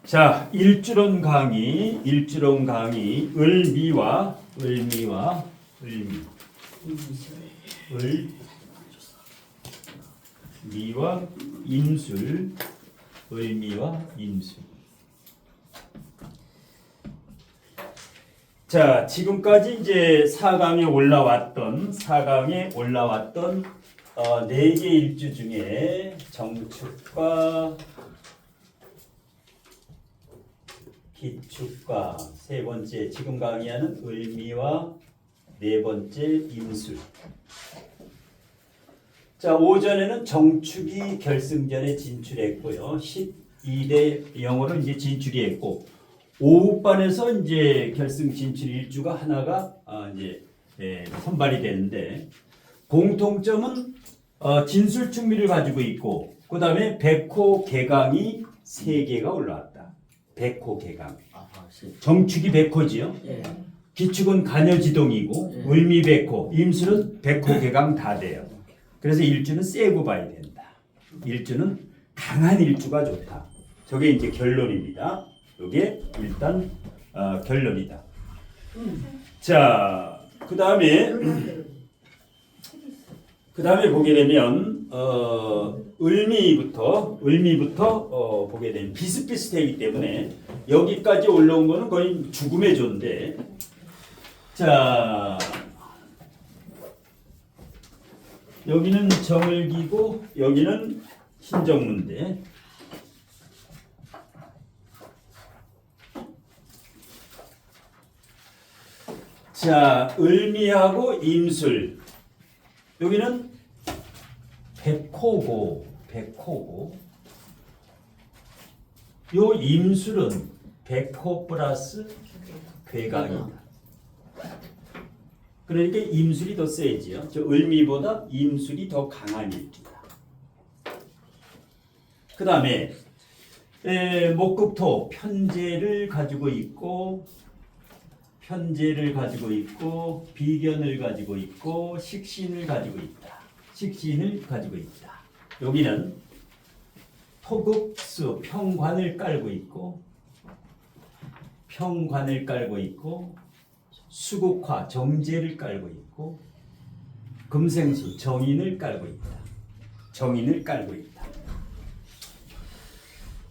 자, 일주론 강의, 을미와 임술, 을미와 임술. 자, 지금까지 이제 4강에 올라왔던 네 개 일주 중에 정축과 기축과 세 번째 지금 강의하는 을미와 네 번째 임술. 자, 오전에는 정축이 결승전에 진출했고요. 12대 0으로 이제 진출이 했고, 오후반에서 이제 결승 진출 일주가 하나가 이제 선발이 되는데, 공통점은 진술충미를 가지고 있고, 그 다음에 백호 개강이 3개가 올라왔다. 백호 개강. 정축이 백호지요. 예. 기축은 간여지동이고, 을미백호, 임술은 백호 개강 다 돼요. 그래서 일주는 세고 봐야 된다. 일주는 강한 일주가 좋다. 저게 이제 결론입니다. 이게 일단 결론이다. 자, 그 다음에 보게 되면 을미부터 보게 되면 비슷비슷하기 때문에 여기까지 올라온 거는 거의 죽음의 조인데, 자, 여기는 정을기고 여기는 신정문데, 자, 을미하고 임술, 여기는 백호고 요 임술은 백호 플러스 괴강이다. 그러니까 임술이 더 세지요. 저 을미보다 임술이 더 강한 일주다. 그 다음에 목극토 편재를 가지고 있고 비견을 가지고 있고 식신을 가지고 있다. 여기는 토극수 평관을 깔고 있고 수국화 정제를 깔고 있고 금생수 정인을 깔고 있다.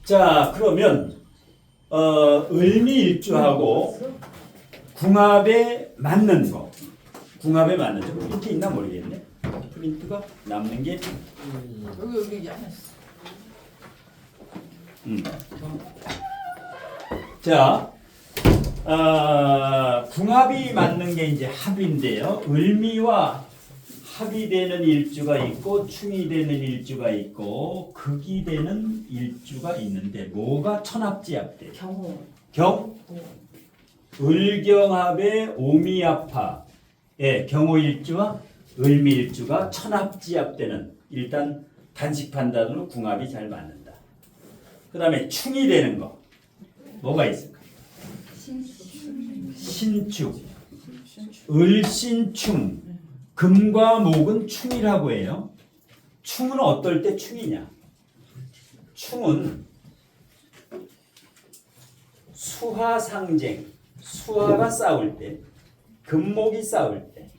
자, 그러면 을미일주하고 궁합에 맞는 거. 프린트 있나 모르겠네. 프린트가 남는 게 여기 안했어. 자, 궁합이 맞는 게 이제 합인데요. 을미와 합이 되는 일주가 있고 충이 되는 일주가 있고 극이 되는 일주가 있는데, 뭐가 천합지합돼요? 경? 을경합의 오미합화, 경호일주와 을미일주가 천합지합되는, 일단 단식 판단으로 궁합이 잘 맞는다. 그 다음에 충이 되는 거 뭐가 있을까? 신축, 을신충, 금과 목은 충이라고 해요. 충은 어떨 때 충이냐? 충은 수화상쟁, 수화가 싸울 때, 금목이 싸울 때,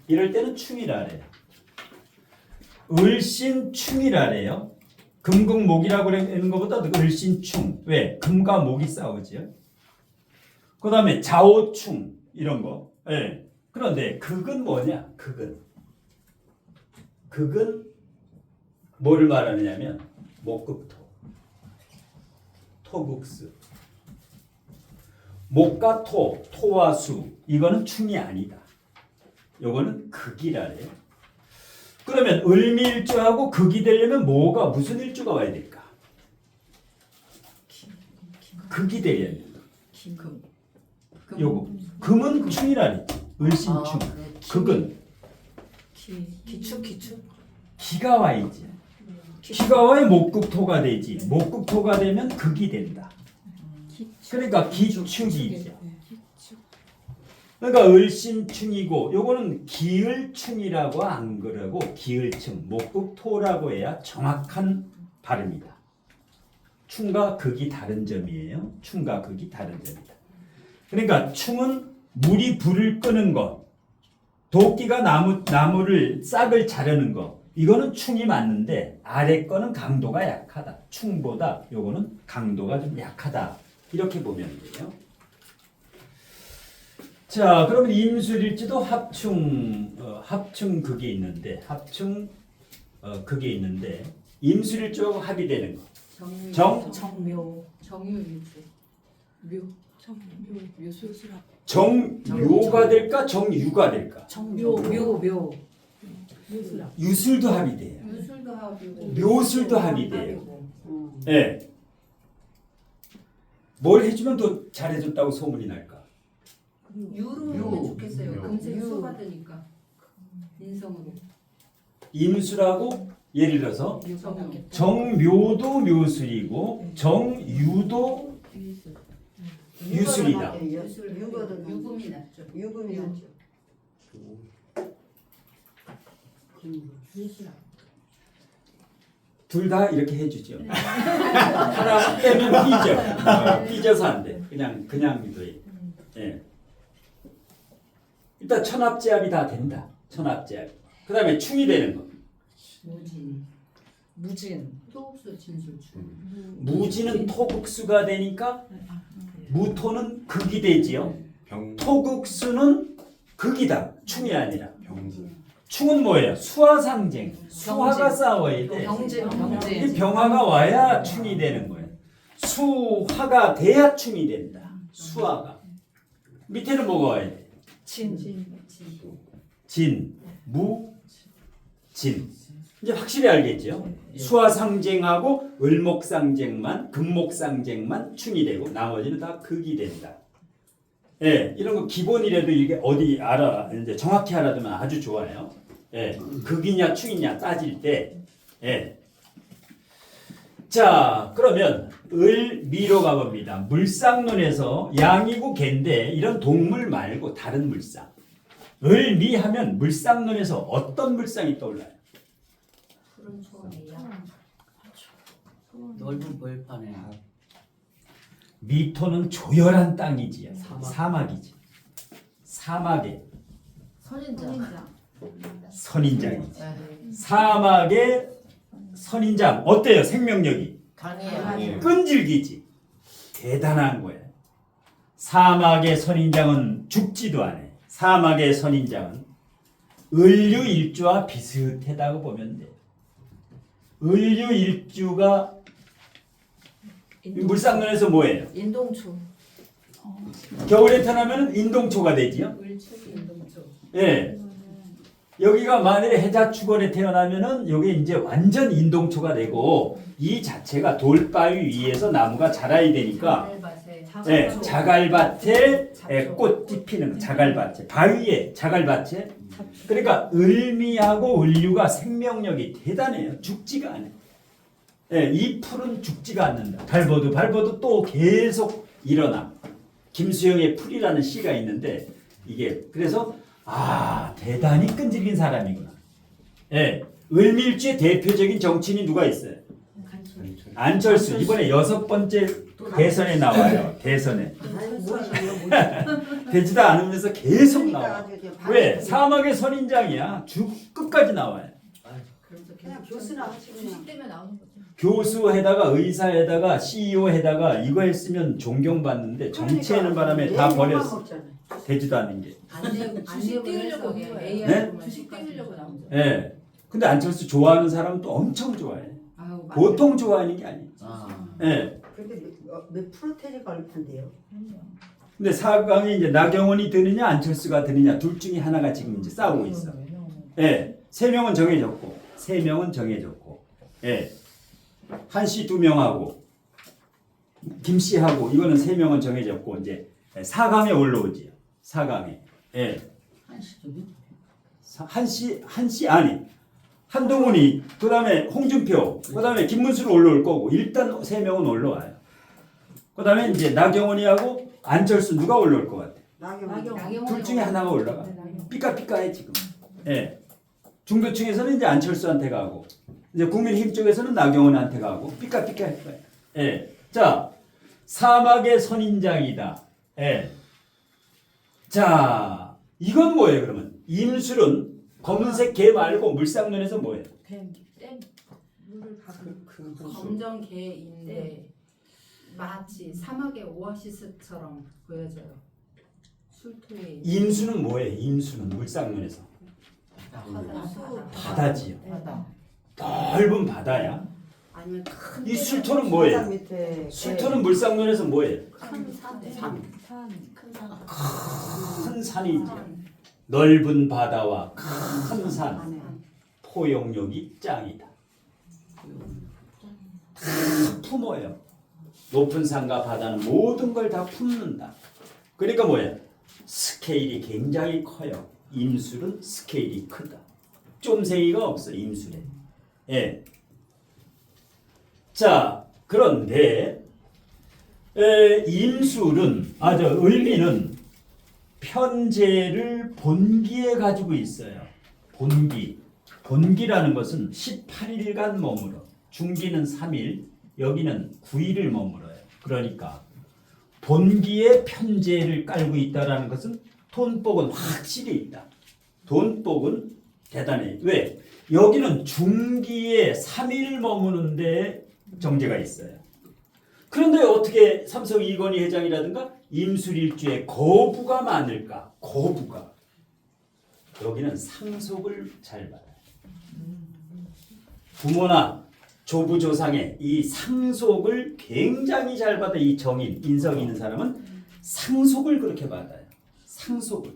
이럴 때는 충이라 그래요. 을신충이라 그래요. 금극목이라고 하는 것보다 을신충. 왜? 금과 목이 싸우지요. 그 다음에 자오충 이런 거. 그런데 극은 뭐냐? 극은 뭐를 말하느냐면 목극토, 토극수. 목과 토, 토와 수, 이거는 충이 아니다. 요거는 극이라 해요. 그러면 을미일주하고 극이 되려면 무슨 일주가 와야 될까? 극이 되려면 요거 금은 충이라니, 을신충. 극은 기가 와야지. 기가 와야 목극토가 되지. 목극토가 되면 극이 된다. 그러니까 기축이죠. 그러니까 을신충이고, 요거는 기을충이라고 안 그러고 기을충, 목극토라고 해야 정확한 발음이다. 충과 극이 다른 점이에요. 충과 극이 다른 점이다. 그러니까 충은 물이 불을 끄는 것, 도끼가 나무를 싹을 자르는 것, 이거는 충이 맞는데 아래 거는 강도가 약하다. 충보다 요거는 강도가 좀 약하다. 이렇게 보면 돼요. 자, 그러면 임술일지도 합충 극이 있는데 극이 있는데 임술일지하고 합의되는 거. 정묘 정유일주. 묘. 묘술수라. 정묘가 될까 정유가 될까? 묘 유술도 합의돼요. 유술도 합이고. 묘술도 합의돼요. 예. 뭘 해주면 더 잘해줬다고 소문이 날까? 유로 하면 좋겠어요. 금세 수 받으니까. 인성으로. 임술하고 예를 들어서 유성으로. 정묘도 묘술이고 정유도 유술이다. 유금이 낫죠. 유금이 낫죠. 둘 다 이렇게 해주죠. 하나 빼면 삐져서 안 돼. 그냥 믿어요. 예. 일단 천합제합이 다 된다. 천합제합. 그 다음에 충이 되는 거. 무진 토국수 진술주. 무지는 토국수가 되니까 무토는 극이 되지요. 토국수는 극이다. 충이 아니라. 충은 뭐예요? 수화상쟁. 수화가 싸워야 돼. 이 병화가 와야 충이 되는 거예요. 수화가 돼야 충이 된다. 수화가. 밑에는 뭐가 와야 돼? 진, 무, 진. 이제 확실히 알겠죠? 수화상쟁하고 을목상쟁만, 금목상쟁만 충이 되고 나머지는 다 극이 된다. 예, 이런 거 기본이라도 이게 어디 알아, 이제 정확히 알아두면 아주 좋아요. 예, 극이냐 충이냐 따질 때, 예. 자, 그러면 을미로 가봅니다. 물상론에서 양이고 갠데 이런 동물 말고 다른 물상. 을미하면 물상론에서 어떤 물상이 떠올라요? 푸른 초원이야. 넓은 벌판에 미토는 조열한 땅이지요. 사막이지. 사막의 선인장이지. 사막의 선인장 어때요? 생명력이 강해요. 끈질기지. 대단한 거예요. 사막의 선인장은 죽지도 않아요. 사막의 선인장은 을류일주와 비슷하다고 보면 돼요. 을류일주가 물상론에서 뭐예요? 인동초 겨울에 태어나면 인동초가 되지요. 을축이 인동초. 예. 여기가 만일에 해자축월에 태어나면은 이게 이제 완전 인동초가 되고 이 자체가 돌바위 위에서 나무가 자라야 되니까 예, 자갈밭에 꽃이 피는 거, 자갈밭에 바위에 자갈밭에 그러니까 을미하고 을류가 생명력이 대단해요. 죽지가 않아요. 예, 이 풀은 죽지가 않는다. 밟아도 또 계속 일어나. 김수영의 풀이라는 시가 있는데 이게 그래서 대단히 끈질긴 사람이구나. 예, 을밀주의 대표적인 정치인이 누가 있어요? 안철수. 이번에 6번째 대선에 나와요. 대선에. 되지도 않으면서 계속 나와. 왜? 사막의 선인장이야. 끝까지 나와요. 그냥 교수나 하시고 주식 때문에 나오는 거죠. 교수에다가 의사에다가 CEO에다가 이거 했으면 존경받는데 정치하는 바람에 다 버렸어. 되지도 않는 게. 주식 띄우려고 네? AI 주식 띄우려고 나온 거죠. 예. 근데 안철수 좋아하는 사람은 또 엄청 좋아해. 보통 좋아하는 게 아니에요. 예. 근데 몇 프로테이지가 얼마인데요? 근데 4강에 이제 나경원이 드느냐 안철수가 드느냐 둘 중에 하나가 지금 이제 싸우고 있어. 예. 3명은 정해졌고 3명은 정해졌고. 예. 한씨 2명하고 김씨하고 이거는 3명은 정해졌고 이제 4강에 올라오지요. 4강에. 예. 한씨 아니. 한동훈이 그다음에 홍준표 그다음에 김문수로 올라올 거고 일단 3명은 올라와요. 그다음에 이제 나경원이하고 안철수 누가 올라올 것 같아? 나경원. 둘 중에 하나가 올라가. 삐까삐까해 지금. 예. 중도층에서는 이제 안철수한테 가고 이제 국민힘 쪽에서는 나경원한테 가고 삐까삐까할 거예요. 예. 자, 사막의 선인장이다. 예. 자, 이건 뭐예요, 그러면? 임술은 검은색 개 말고 물상론에서 뭐예요? 댐 물을 받은 검정개인데 마치 사막의 오아시스처럼 보여져요. 술토에 임수는 뭐예요? 임수는 물상론에서 바다지요. 바다. 넓은 바다야. 아니면 큰 이 술토는 뭐예요? 바다 밑에 술토는 물상론에서 뭐예요? 큰 산에 큰 산이지. 넓은 바다와 큰 산. 안에 포용력이 짱이다. 다 품어요. 높은 산과 바다는 모든 걸 다 품는다. 그러니까 뭐야? 스케일이 굉장히 커요. 임술은 스케일이 크다. 쫌생이가 없어 임술에. 예. 자, 그런데 임술은 을미는 편제를 본기에 가지고 있어요. 본기라는 것은 18일간 머물어. 중기는 3일, 여기는 9일을 머물어요. 그러니까 본기에 편제를 깔고 있다라는 것은 돈복은 확실히 있다. 돈복은 대단해. 왜? 여기는 중기에 3일 머무는데 정제가 있어요. 그런데 어떻게 삼성 이건희 회장이라든가 임술일주에 거부가 많을까? 거부가. 여기는 상속을 잘 받아요. 부모나 조부조상의 이 상속을 굉장히 잘 받아. 이 정인, 인성 있는 사람은 상속을 그렇게 받아요. 상속을.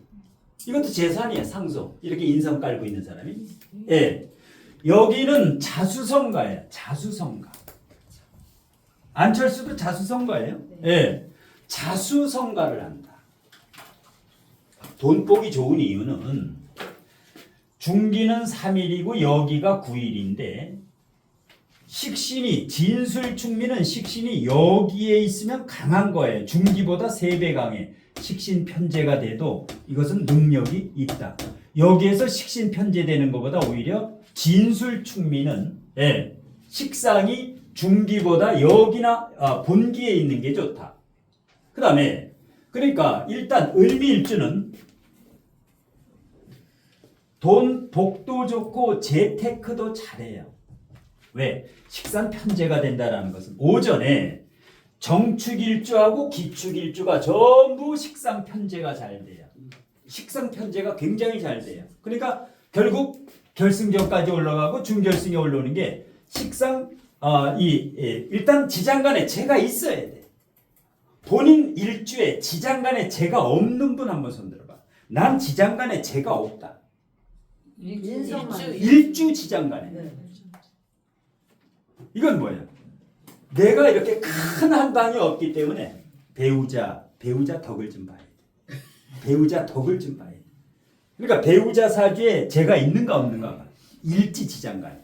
이것도 재산이에요. 상속. 이렇게 인성 깔고 있는 사람이. 예. 여기는 자수성가예요. 자수성가. 안철수도 자수성가예요. 예. 자수성가를 한다. 돈복이 좋은 이유는 중기는 3일이고 여기가 9일인데 식신이 진술충미는 식신이 여기에 있으면 강한 거예요. 중기보다 3배 강해. 식신 편제가 돼도 이것은 능력이 있다. 여기에서 식신 편제되는 것보다 오히려 진술충미는 식상이 중기보다 여기나 본기에 있는 게 좋다. 그 다음에 그러니까 일단 을미일주는 돈 복도 좋고 재테크도 잘해요. 왜? 식상 편제가 된다라는 것은 오전에 정축일주하고 기축일주가 전부 식상 편제가 잘 돼요. 식상 편제가 굉장히 잘 돼요. 그러니까 결국 결승전까지 올라가고 준결승에 올라오는 게 식상 일단 지장간에 재가 있어야 돼. 본인 일주에 지장간에 재가 없는 분 한번 손들어봐. 난 지장간에 재가 없다. 일주 지장간에. 네. 이건 뭐예요? 내가 이렇게 큰 한방이 없기 때문에 배우자 덕을 좀 봐야 돼. 배우자 덕을 좀 봐야 돼. 그러니까 배우자 사주에 재가 있는가 없는가 봐. 일지 지장간에.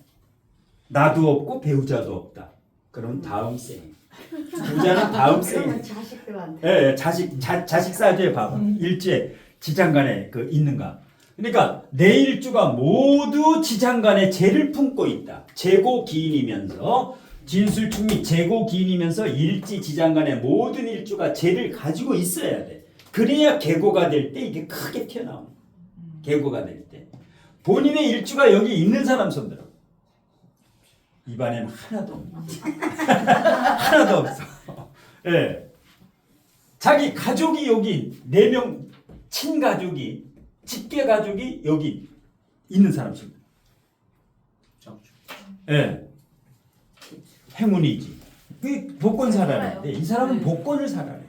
나도 없고 배우자도 없다. 그럼 다음 생. 부자는 다음 생. 그러면 자식들한테 예, 자식 사주에 봐봐. 일주에 지장간에 그 있는가. 그러니까 내 일주가 모두 지장간에 재를 품고 있다. 재고기인이면서 진술충미 재고기인이면서 일지 지장간에 모든 일주가 재를 가지고 있어야 돼. 그래야 계고가 될 때 이게 크게 튀어나오는 거야. 계고가 될 때. 본인의 일주가 여기 있는 사람 손들어. 입안에는 하나도 없어. 하나도 없어. 예. 자기 가족이 여기 4명 친가족이 직계 가족이 여기 있는 사람입니다. 예. 행운이지. 그 복권 사라야 돼. 이 사람은 복권을 사라래.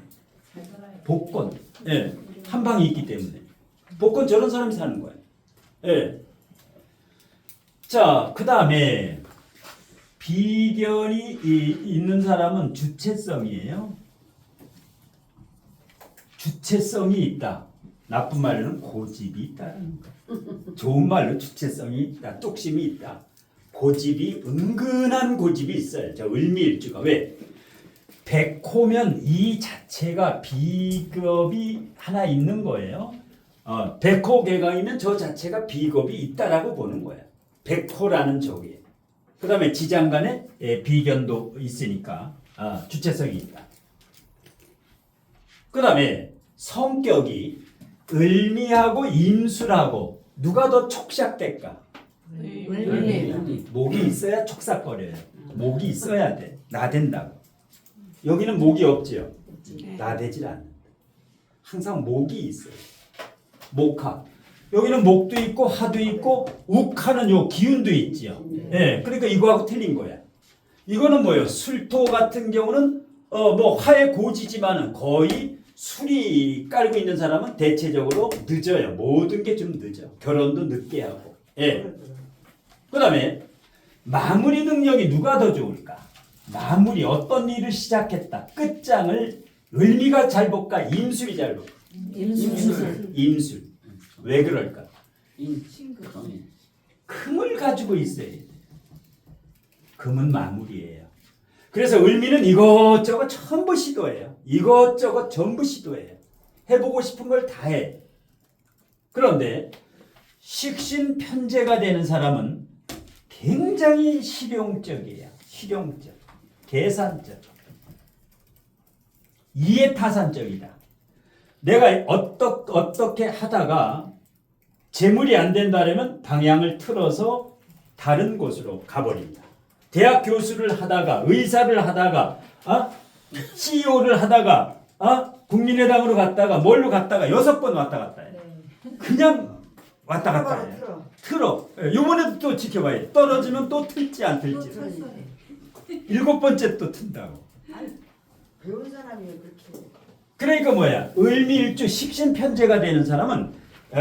복권. 예. 한 방이 있기 때문에. 복권 저런 사람이 사는 거야. 예. 자, 그다음에 비견이 있는 사람은 주체성이에요. 주체성이 있다. 나쁜 말로는 고집이 있다는 거. 좋은 말로 주체성이 있다. 뚝심이 있다. 고집이 은근한 고집이 있어요. 저 을미일주가 왜? 백호면 이 자체가 비겁이 하나 있는 거예요. 백호 개강이면 저 자체가 비겁이 있다라고 보는 거예요. 백호라는 적이. 그다음에 지장간에 비견도 있으니까 주체성이 있다. 그 다음에 성격이 을미하고 임술하고 누가 더 촉삭될까? 을미. 목이 있어야 촉삭거려요. 목이 있어야 돼. 나댄다고. 여기는 목이 없지요. 나대질 않는다. 항상 목이 있어요. 목하. 여기는 목도 있고 하도 있고 욱하는 요 기운도 있지요. 예, 그러니까 이거하고 틀린 거야. 이거는 뭐예요? 술토 같은 경우는 뭐 화의 고지지만은 거의 술이 깔고 있는 사람은 대체적으로 늦어요. 모든 게 좀 늦어. 결혼도 늦게 하고. 예. 그다음에 마무리 능력이 누가 더 좋을까? 마무리 어떤 일을 시작했다. 끝장을 을미가 잘 볼까? 임술이 잘 볼까? 임술. 임술. 왜 그럴까? 친구. 금을 가지고 있어야 돼. 금은 마무리예요. 그래서 을미는 이것저것 전부 시도해요. 이것저것 전부 시도해요. 해보고 싶은 걸 다 해. 그런데 식신편제가 되는 사람은 굉장히 실용적이에요. 실용적, 계산적, 이해타산적이다. 내가 어떻게 하다가 재물이 안 된다면 방향을 틀어서 다른 곳으로 가버린다. 대학 교수를 하다가 의사를 하다가 CEO를 하다가 국민의당으로 갔다가 뭘로 갔다가 6번 왔다 갔다 해. 그냥 왔다 갔다 해. 틀어. 요번에도 또 지켜봐야 돼. 떨어지면 또 틀지 안 틀지. 7번째 또 튼다고. 배운 사람이 그렇게. 그러니까 뭐야? 을미일주 식신편제가 되는 사람은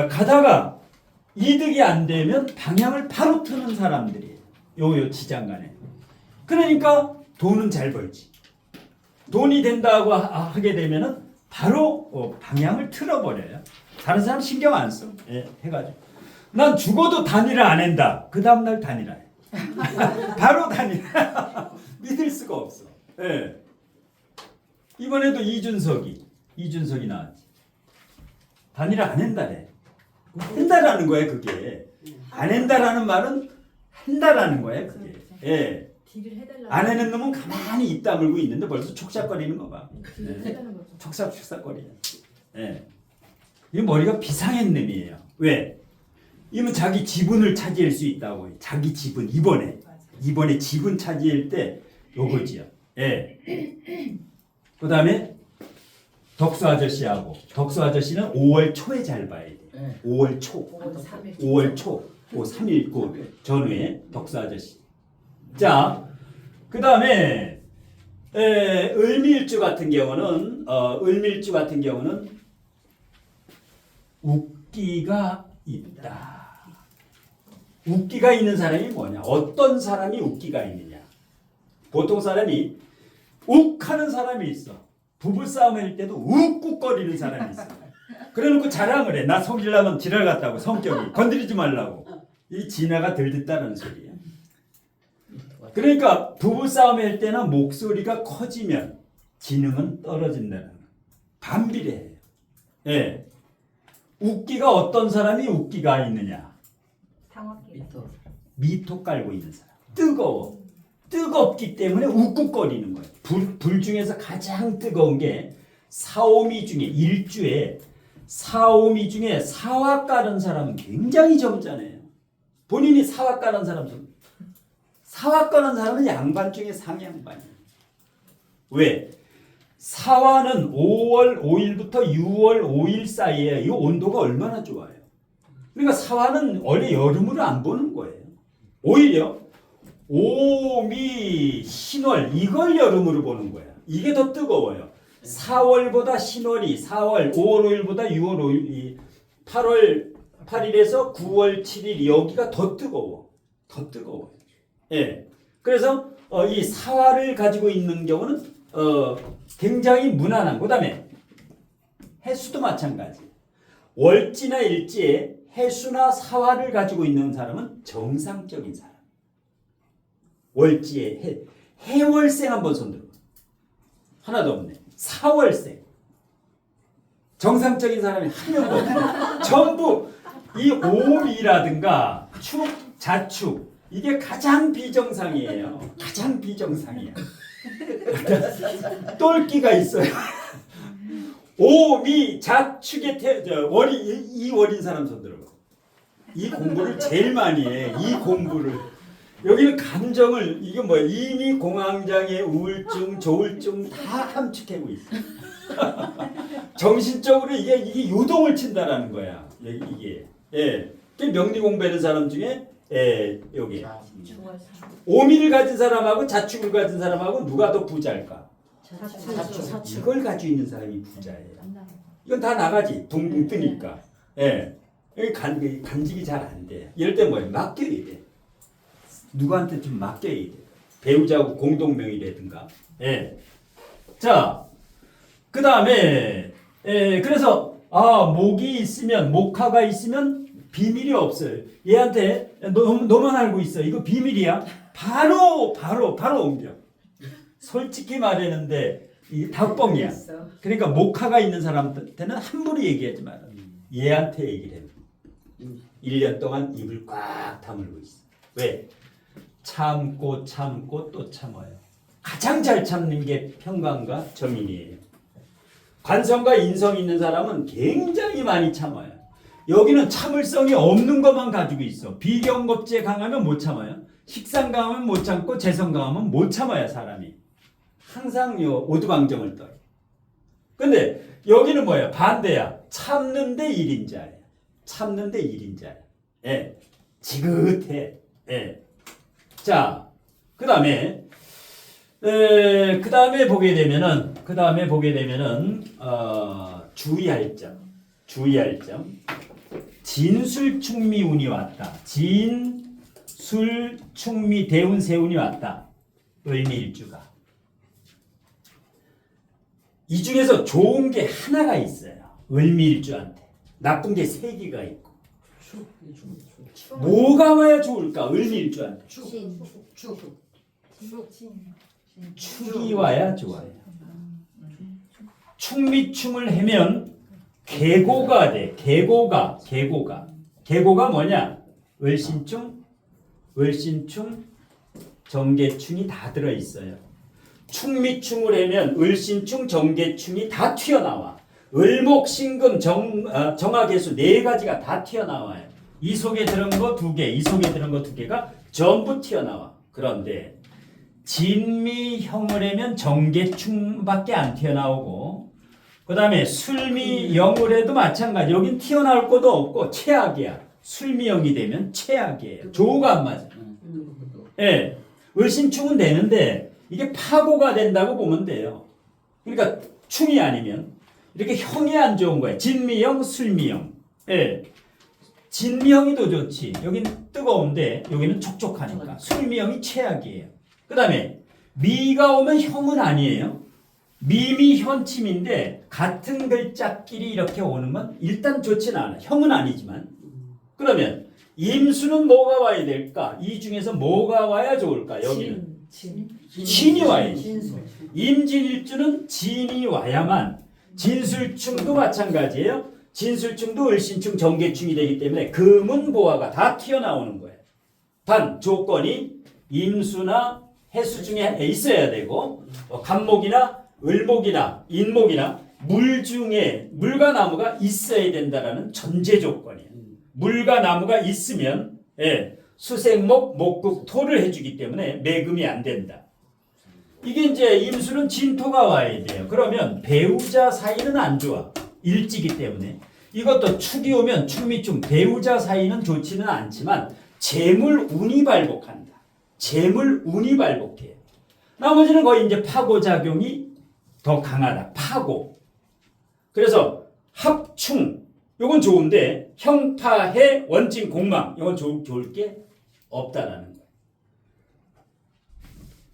가다가 이득이 안 되면 방향을 바로 트는 사람들이에요. 요 지장간에. 그러니까 돈은 잘 벌지. 돈이 된다고 하게 되면은 바로 방향을 틀어버려요. 다른 사람 신경 안 써. 예, 해가지고. 난 죽어도 단일화 안 한다. 그 다음날 단일화해. 바로 단일화. 믿을 수가 없어. 예. 이번에도 이준석이 나왔지. 단일화 안 한다래. 한다라는 거야 그게. 안 한다라는 말은 한다라는 거야 그게. 예. 딜을 해달라고. 안 하는 놈은 가만히 입 다물고 있는데 벌써 촉삭거리는 거 봐. 딜을 해달라는 거죠. 촉삭거리야. 예. 이 머리가 비상한 놈이에요. 왜? 이면 자기 지분을 차지할 수 있다고 해요. 자기 지분 이번에 지분 차지할 때 요거지요. 예. 그다음에 덕수 아저씨는 5월 초에 잘 봐야 돼. 5월 초. 5월 초. 3일 전후에 덕수 아저씨. 자, 그다음에 을미일주 같은 경우는 웃기가 있다. 웃기가 있는 사람이 뭐냐? 어떤 사람이 웃기가 있느냐? 보통 사람이 욱하는 사람이 있어. 부부싸움 할 때도 욱욱거리는 사람이 있어. 그래놓고 자랑을 해. 나 속이려면 지랄 같다고 성격이. 건드리지 말라고. 이 진화가 덜 듣다는 소리야. 그러니까 부부싸움 할 때는 목소리가 커지면 지능은 떨어진다는 거야. 반비례해요. 예. 웃기가 어떤 사람이 웃기가 있느냐? 미토 깔고 있는 사람. 뜨거워. 뜨겁기 때문에 욱욱거리는 거예요. 불 중에서 가장 뜨거운 게 사오미 중에 일주에 사오미 중에 사화 깔은 사람은 굉장히 점잖아요. 본인이 사화 깔은 사람은 사화 깔은 사람은 양반 중에 상양반이에요. 왜? 사화는 5월 5일부터 6월 5일 사이에 이 온도가 얼마나 좋아요. 그러니까 사화는 원래 여름으로 안 보는 거예요. 오히려 오미, 신월 이걸 여름으로 보는 거야. 이게 더 뜨거워요. 4월보다 신월이 4월, 5월 5일보다 6월 5일, 8월 8일에서 9월 7일 여기가 더 뜨거워. 더 뜨거워요. 예. 그래서 이 사화를 가지고 있는 경우는 굉장히 무난한. 그다음에 해수도 마찬가지. 월지나 일지에 해수나 사화를 가지고 있는 사람은 정상적인 사람. 월지에 해월생 한번 손들어. 하나도 없네. 사월생. 정상적인 사람이 한 명도 없네. 전부 이 오미라든가 축, 자축 이게 가장 비정상이에요. 가장 비정상이야. 똘끼가 있어요. 오미 자축에 이 월인 사람 손 들어봐. 이 공부를 제일 많이 해. 이 공부를. 여기는 감정을 이게 뭐야? 이미 공황장애, 우울증, 조울증 다 함축하고 있어. 정신적으로 이게 요동을 친다라는 거야. 이게. 예. 명리 공부하는 사람 중에 여기 오미를 가진 사람하고 자축을 가진 사람하고 누가 더 부자일까? 자축. 이걸 가지고 있는 사람이 부자예요. 이건 다 나가지. 둥둥 뜨니까. 예. 여기 간직이 잘 안 돼. 이럴 때 뭐예요? 맡겨야 돼. 누구한테 좀 맡겨야 돼. 배우자하고 공동명의라든가. 예. 자, 그 다음에 그래서 목이 있으면 목화가 있으면 비밀이 없어요. 얘한테 너만 알고 있어. 이거 비밀이야. 바로 옮겨. 솔직히 말했는데 이 닭뻥이야. 그러니까 목화가 있는 사람한테는 함부로 얘기하지 마라. 얘한테 얘기를 해. 1년 동안 입을 꽉 다물고 있어. 왜? 참고 또 참아요. 가장 잘 참는 게 평강과 정인이에요. 관성과 인성 있는 사람은 굉장히 많이 참아요. 여기는 참을성이 없는 것만 가지고 있어. 비경겁제 강하면 못 참아요. 식상 강하면 못 참고 재성 강하면 못 참아요. 사람이. 항상 요 오두방정을 떠요. 근데 여기는 뭐예요? 반대야. 참는데 1인자예요. 참는데 1인자예요. 예. 지긋해. 예. 자, 그 다음에 보게 되면은 주의할 점. 진술충미운이 왔다. 진술충미 대운세운이 왔다. 을미일주가. 이 중에서 좋은 게 하나가 있어요. 을미일주한테. 나쁜 게 3개가 있고. 뭐가 와야 좋을까? 을미일주한테. 축이 와야 좋아요. 충미충을 해면 계고가 돼. 계고가 뭐냐? 을신충, 정계충이 다 들어있어요. 충미충을 하면 을신충, 정계충이 다 튀어나와. 을목신금, 정화계수 4가지가 다 튀어나와요. 이 속에 들은 거 2개, 이 속에 들은 거 2개가 전부 튀어나와. 그런데 진미형을 하면 정계충밖에 안 튀어나오고, 그 다음에 술미형을 해도 마찬가지. 여긴 튀어나올 것도 없고 최악이야. 술미형이 되면 최악이에요. 조우가 안 맞아. 예, 을신충은 되는데 이게 파고가 된다고 보면 돼요. 그러니까 충이 아니면 이렇게 형이 안 좋은 거예요. 진미형, 술미형. 예, 진미형이 더 좋지. 여긴 뜨거운데 여기는 촉촉하니까. 술미형이 최악이에요. 그 다음에 미가 오면 형은 아니에요. 미미현침인데 같은 글자끼리 이렇게 오는 건 일단 좋지는 않아. 형은 아니지만. 그러면 임수는 뭐가 와야 될까? 이 중에서 뭐가 와야 좋을까? 여기는 진이 와야지. 임진일주는 진이 와야만. 진술충도 마찬가지예요. 진술충도 을신충, 정계충이 되기 때문에 금은 보화가 다 튀어나오는 거예요. 단 조건이 임수나 해수 중에 있어야 되고, 간목이나 을목이나 인목이나 물 중에 물과 나무가 있어야 된다라는 전제 조건이에요. 물과 나무가 있으면 수생목, 목국, 토를 해주기 때문에 매금이 안 된다. 이게 이제 임수는 진토가 와야 돼요. 그러면 배우자 사이는 안 좋아. 일지기 때문에. 이것도 축이 오면 충미충, 배우자 사이는 좋지는 않지만 재물운이 발복한다. 재물운이 발복해요. 나머지는 거의 이제 파고작용이 더 강하다. 파고. 그래서 합충. 요건 좋은데 형파해 원진 공망. 요건 좋을 게 없다라는 거예요.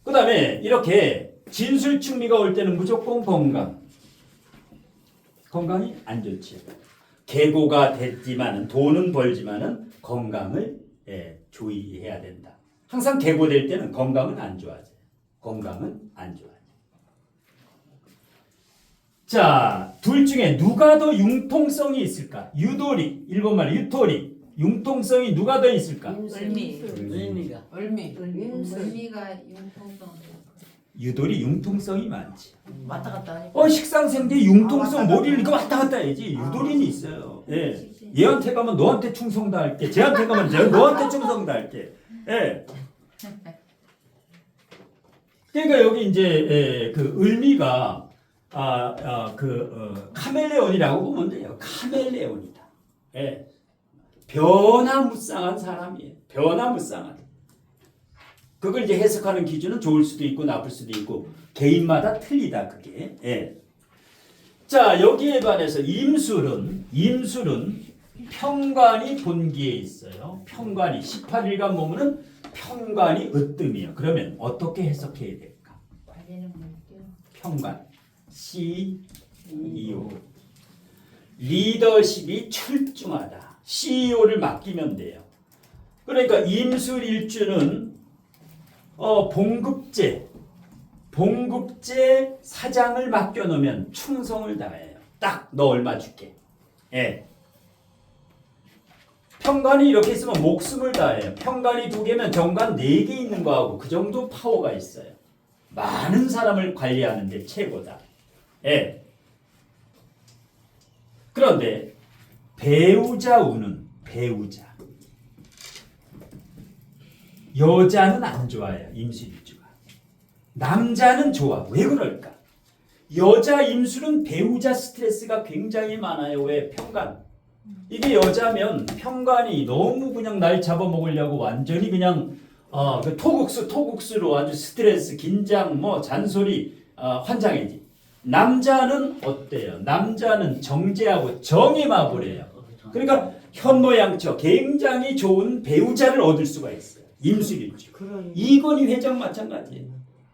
그 다음에 이렇게 진술충미가 올 때는 무조건 건강. 건강이 안 좋지. 계고가 됐지만은 돈은 벌지만은 건강을 조의해야 된다. 항상 계고될 때는 건강은 안 좋아져. 건강은 안 좋아져. 자, 둘 중에 누가 더 융통성이 있을까? 유도리, 일본말로 유토리. 융통성이 누가 더 있을까? 을미가 을미가 융통성. 유돌이 융통성이 많지. 왔다 갔다 하니까. 식상생계 융통성 왔다 못 갔다. 이루니까 왔다 갔다 해야지. 유돌이는 있어요. 예. 얘한테 가면 너한테 충성 다할게. 쟤한테 가면 너한테 충성 다할게. 예. 그러니까 여기 이제 그 을미가 카멜레온이라고 보면 돼요. 카멜레온이다. 예. 변화무쌍한 사람이에요. 변화무쌍한. 그걸 이제 해석하는 기준은 좋을 수도 있고 나쁠 수도 있고 개인마다 틀리다 그게. 예. 자 여기에 관해서 임술은 평관이 본기에 있어요. 평관이 18일간 보면은 평관이 으뜸이에요. 그러면 어떻게 해석해야 될까? 관리는 볼게요. 평관 CEO 리더십이 출중하다. CEO를 맡기면 돼요. 그러니까 임술일주는 봉급제 사장을 맡겨놓으면 충성을 다해요. 딱 너 얼마 줄게. 예. 평관이 이렇게 있으면 목숨을 다해요. 평관이 2개면 정관 4개 있는 거하고 그 정도 파워가 있어요. 많은 사람을 관리하는데 최고다. 예. 그런데 배우자 운은 배우자. 여자는 안 좋아요. 임술일주가. 남자는 좋아. 왜 그럴까? 여자 임술은 배우자 스트레스가 굉장히 많아요. 왜? 평관. 이게 여자면 평관이 너무 그냥 날 잡아먹으려고 완전히 그냥 그 토국수로 아주 스트레스, 긴장, 잔소리, 환장이지. 남자는 어때요? 남자는 정제하고 정의마블해요. 그러니까 현모양처 굉장히 좋은 배우자를 얻을 수가 있어요. 임술일주. 이건희 회장 마찬가지예요.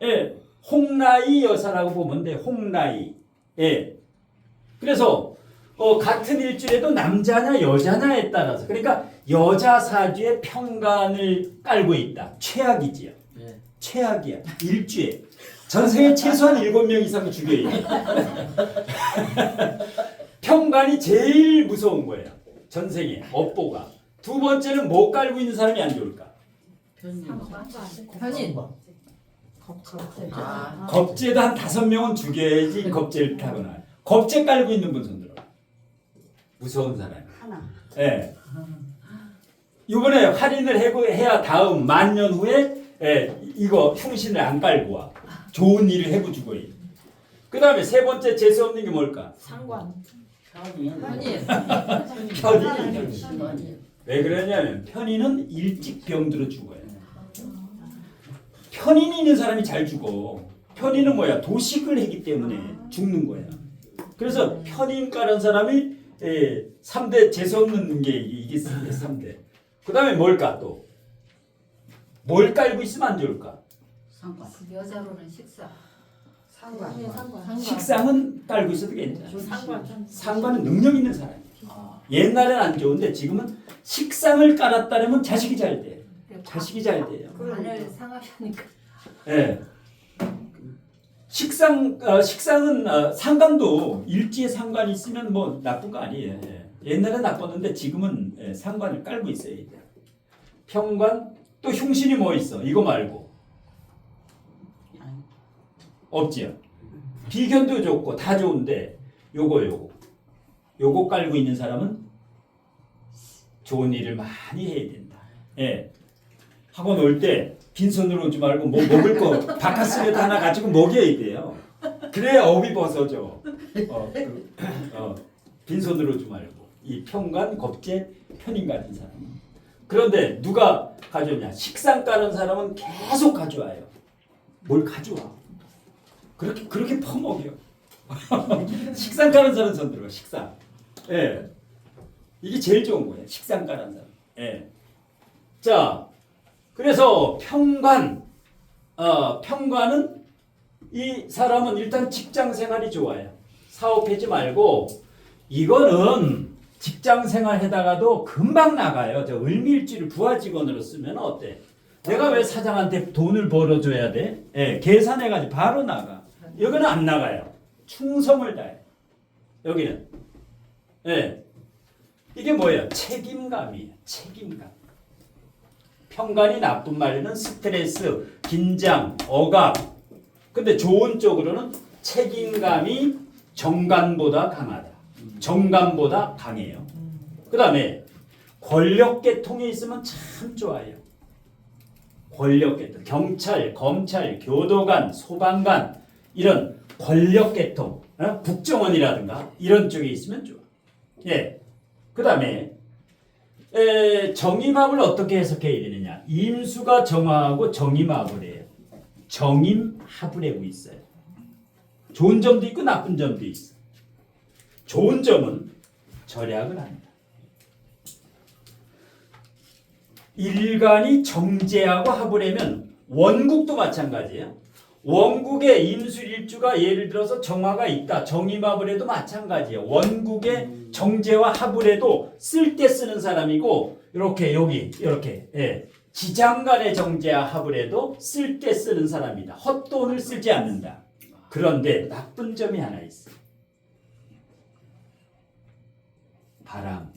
예, 홍라이 여사라고 보면 돼. 홍라이. 예. 그래서 같은 일주에도 남자냐 여자냐에 따라서 그러니까 여자 사주에 평관을 깔고 있다. 최악이지요. 네. 최악이야. 일주에. 전생에 최소한 7명 이상 죽여야 돼. 평관이 제일 무서운 거예요. 전생에 업보가. 2번째는 못 깔고 있는 사람이 안 좋을까? 편인. 겁제도 한 5명은 죽여야지 겁제를 타거나. 겁제 깔고 있는 분 손들어. 무서운 사람. 하나. 예. 이번에 할인을 해야 다음 만년 후에 이거 흉신을 안 깔고 와. 좋은 일을 해주고 있. 그 다음에 3번째 재수 없는 게 뭘까? 상관. 편인. 편인. 왜 그러냐면 편인은 일찍 병들어 죽어요. 편인이 있는 사람이 잘 죽어. 편인은 뭐야? 도식을 했기 때문에 죽는 거야. 그래서 편인 깔은 사람이 3대 재수 없는 게 이게 3대. 그 다음에 뭘까 또? 뭘 깔고 있으면 안 좋을까? 여자로는 식사. 상관. 식상은 깔고 있어도 괜찮아. 상관. 상관은 능력 있는 사람이야. 옛날엔 안 좋은데 지금은 식상을 깔았다면 자식이 잘 돼. 자식이 잘 돼요. 마늘 상하니까. 예. 식상은 상관도 일지에 상관이 있으면 뭐 나쁜 거 아니에요. 예. 옛날에 나빴는데 지금은 상관을 깔고 있어야 돼요. 평관 또 흉신이 뭐 있어? 이거 말고 없지요. 비견도 좋고 다 좋은데 요거 깔고 있는 사람은 좋은 일을 많이 해야 된다. 예. 학원 올 때 빈손으로 오지 말고 뭐 먹을 거 바카스레트 하나 가지고 먹여야 돼요. 그래야 업이 벗어져. 빈손으로 오지 말고 이 평관, 겁재, 편인 같은 사람. 그런데 누가 가져오냐? 식상 까는 사람은 계속 가져와요. 뭘 가져와? 그렇게 퍼먹여. 식상 까는 사람 손 들어. 식상. 예. 이게 제일 좋은 거예요. 식상 까는 사람. 예. 자. 그래서 평관은 이 사람은 일단 직장 생활이 좋아요. 사업하지 말고 이거는 직장 생활 하다가도 금방 나가요. 저 을밀지를 부하 직원으로 쓰면 어때? 내가 왜 사장한테 돈을 벌어줘야 돼? 계산해가지고 바로 나가. 여기는 안 나가요. 충성을 다해. 여기는. 이게 뭐예요? 책임감이에요. 책임감. 평관이 나쁜 말에는 스트레스, 긴장, 억압, 근데 좋은 쪽으로는 책임감이 정관보다 강하다. 정관보다 강해요. 그 다음에 권력계통에 있으면 참 좋아요. 권력계통, 경찰, 검찰, 교도관, 소방관 이런 권력계통, 국정원이라든가 이런 쪽에 있으면 좋아. 예. 그 다음에 정임합을 어떻게 해석해야 되느냐? 임수가 정화하고 정임합을 해요. 정임합을 하고 있어요. 좋은 점도 있고 나쁜 점도 있어. 좋은 점은 절약을 한다. 일간이 정제하고 합을 하면 원국도 마찬가지예요. 원국에 임술일주가 예를 들어서 정화가 있다. 정임합을 해도 마찬가지예요. 원국에 정제와 합을 해도 쓸 때 쓰는 사람이고 이렇게 여기 이렇게 지장간의 정제와 합을 해도 쓸 때 쓰는 사람이다. 헛돈을 쓰지 않는다. 그런데 나쁜 점이 하나 있어요. 바람.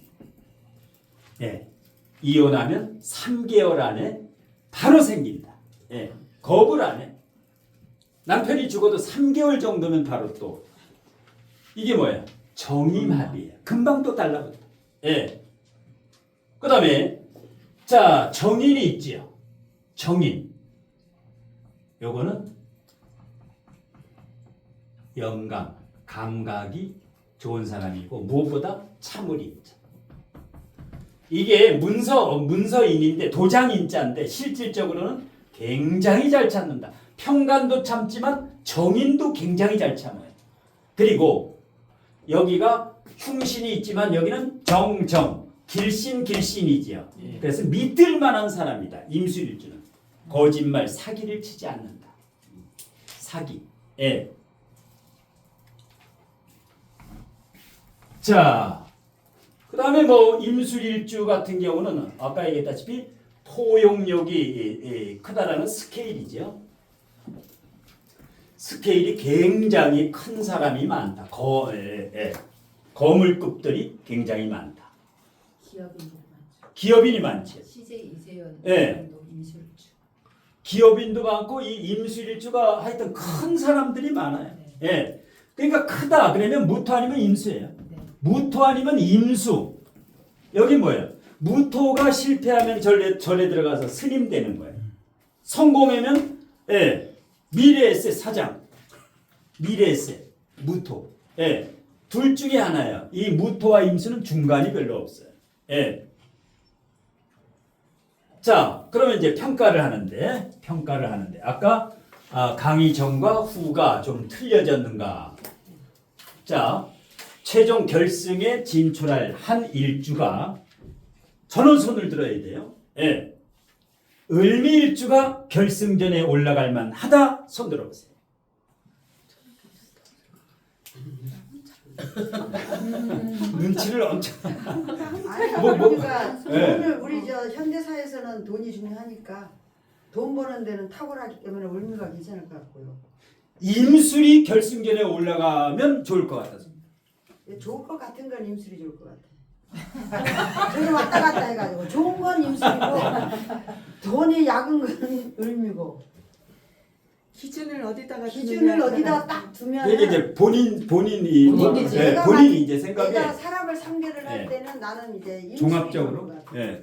이혼하면 3개월 안에 바로 생긴다. 겁을 안 해. 남편이 죽어도 3개월 정도면 바로 또 이게 뭐야? 정임합이에요. 금방 또 달라붙어. 그 다음에 자 정인이 있지요. 정인. 요거는 영감, 감각이 좋은 사람이고 무엇보다 참을이 있죠. 이게 문서인인데 도장인자인데 실질적으로는 굉장히 잘 참는다. 평간도 참지만 정인도 굉장히 잘 참아요. 그리고 여기가 흉신이 있지만 여기는 정정, 길신이지요. 그래서 믿을 만한 사람이다. 임술일주는 거짓말, 사기를 치지 않는다. 사기. 자, 그 다음에 뭐 임술일주 같은 경우는 아까 얘기했다시피 포용력이 크다라는 스케일이죠. 스케일이 굉장히 큰 사람이 많다. 거물급들이 굉장히 많다. 기업인이 많죠. CJ 이재현 임술일주. 기업인도 많고 이 임술일주가 하여튼 큰 사람들이 많아요. 그러니까 크다 그러면 무토 아니면 임수예요. 무토 아니면 임수. 여기 뭐예요? 무토가 실패하면 절에 들어가서 스님 되는 거예요. 성공하면 미래에세 사장. 미래에세 무토. 둘 중에 하나예요. 이 무토와 임수는 중간이 별로 없어요. 자, 그러면 이제 평가를 하는데 아까 강의 전과 후가 좀 틀려졌는가? 자, 최종 결승에 진출할 한 일주가 저는 손을 들어야 돼요. 을미일주가 결승전에 올라갈 만하다. 손 들어보세요. 눈치를 엄청. 아니, 그러니까 돈을 우리 저 현대사에서는 돈이 중요하니까 돈 버는 데는 탁월하기 때문에 을미가 괜찮을 것 같고요. 임술이 결승전에 올라가면 좋을 것 같아서. 좋을 것 같은 건 임술이 좋을 것 같아. 저기 왔다 갔다 해가지고 좋은 건 임술이고 돈이 작은 건 을미고. 기준을 어디다가 기준을 어디다 딱 두면 이게 이제 본인이 이제 생각에 내가 사람을 상대를 할 때는 나는 이제 임술이 종합적으로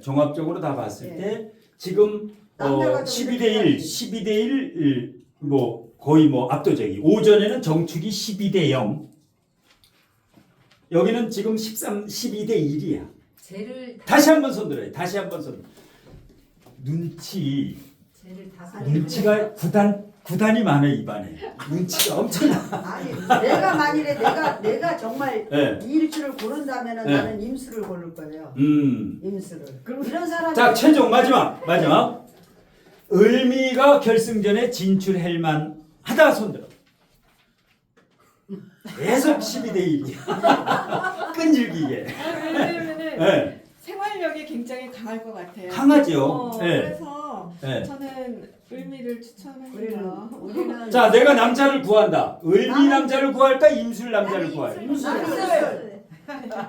종합적으로 다 봤을 때 지금 12대 1 뭐 거의 뭐 압도적이. 오전에는 정축이 12대 0. 여기는 지금 12대 1이야. 다시 한번 손 들어요. 다시 한번 손. 눈치가 구단이 많아 입안에. 눈치가 엄청나. 아니 내가 만일에 내가 정말 이 일주를 고른다면은 나는 임수를 고를 거예요. 임수를. 그럼 이런 사람. 자 최종 마지막. 을미가 결승전에 진출할 만하다 손 들어. 계속 12대 1이야. 끈질기게. 왜냐면은 생활력이 굉장히 강할 것 같아요. 강하죠. 그래서 저는 을미를 추천해요. 우리는 자 내가 남자를 구한다. 을미 남자를 구할까 임술 남자를 구할까? 임술.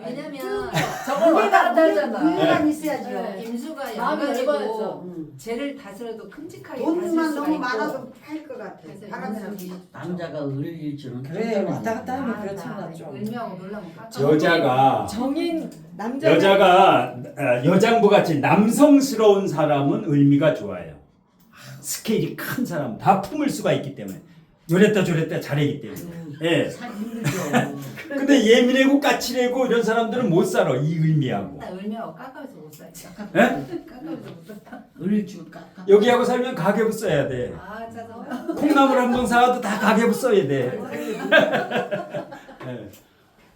왜냐면 저걸 왔다 갔다 하잖아. 의미가 있어야죠. 네. 임수가 마음이 양가지고 넓어야죠. 쟤를 다스려도 큼직하게 돈만 다스릴 수가 너무 있고. 많아도 팔 것 같아. 그래서 바람 사람. 임수이 남자가 을일 줄은 그래 왔다 갔다 하면 그렇지 아, 좀. 을명하고 놀라면 깎아. 여자가 정인 남자 여자가 여장부 같이 남성스러운 사람은 을미가 좋아요. 스케일이 큰 사람 다 품을 수가 있기 때문에 요랬다 저랬다 잘하기 때문에. 예. 살기 힘들죠. 근데 예민하고 까칠하고 이런 사람들은 못 살아 이 을미하고. 나 을명하고 깎아서 못 살지. 예? 깎아서 못 살아. 을일 줄 깎아. 여기하고 살면 가계부 써야 돼. 아 짜증나. 콩나물 한 번 사와도 다 가계부 써야 돼. 예.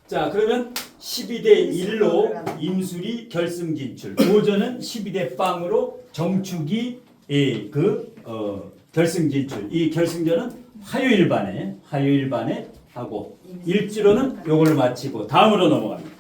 자 그러면 12대 1로 임술이 결승 진출. 오전은 12대 0으로 정축이 결승 진출. 이 결승전은 화요일 반에 하고 일주로는 요걸로 마치고 다음으로 넘어갑니다.